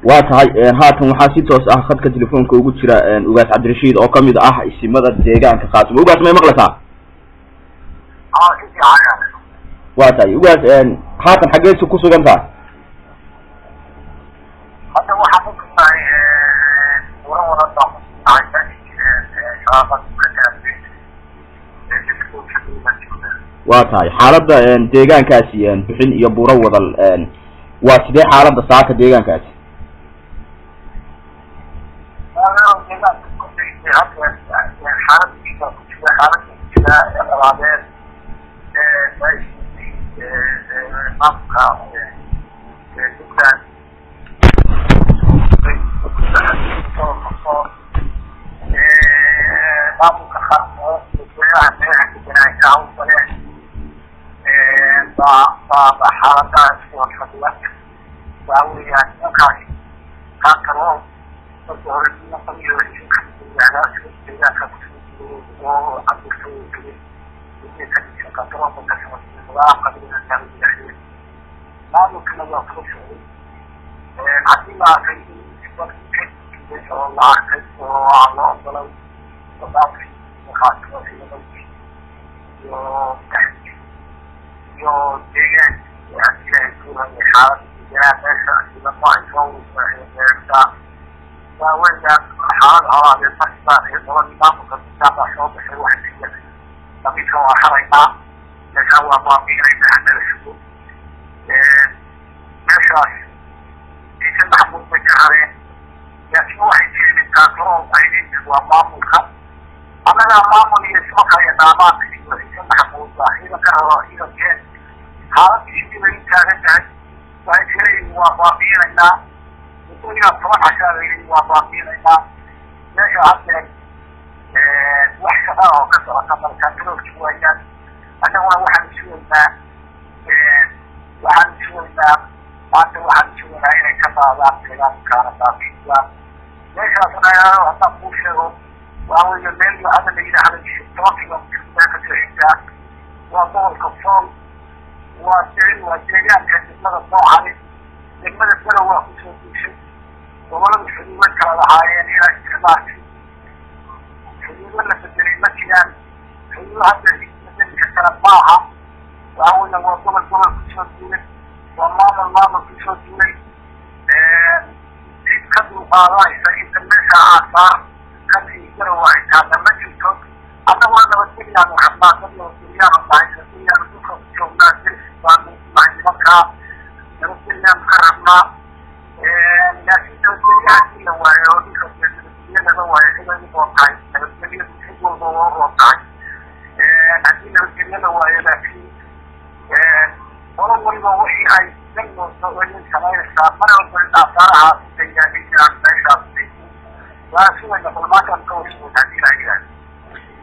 واتهاي هاتن waxaa si toos ah khadka telefoonka ugu jira ugaas Cabdirashiid oo kamid ah isimada deegaanka Khaatumo ugaas ma maqlaysaa واتهاي ugaas haatan xageed ku sugan tahay hadda waxa ku tahay wada واتهاي xaaladda deegaankaasi bixin iyo buuro wadal waa sidee xaaladda saaka deegaankaasi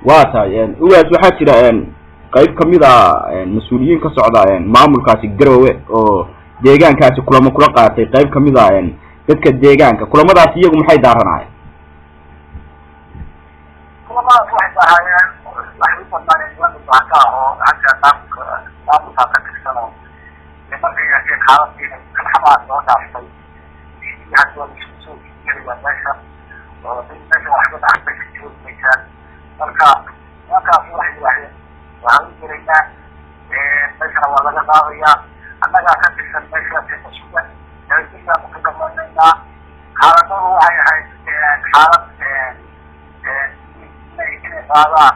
واتهاي ugaas waxa jira qayb kamid ah mas'uuliyiin ka socda maamulkaasi Garowe oo deegaankaasi kulamo kula qaatay qayb kamid ah dadka deegaanka kulamadaas iyagu maxay daaranayaan kulamadaas waxay tahay wax u baahan in la baato oo hadda taabka ka tirsano markay ay xaaladii xamaad soo dhaaftay yaad waa soo jeediyay meesha oo dadka wax ka dhacay meesha marka waxaan jireynaa meesha waa laga qaadayaa annaga ka tirsan meesha suuqa dadka ku dhamaanayna xaaladdu waxay ahayd xaalad qaada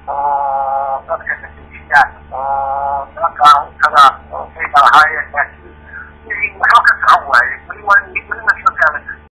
oo dadka ka tirsan oo dadka kada oo ay lahaayeen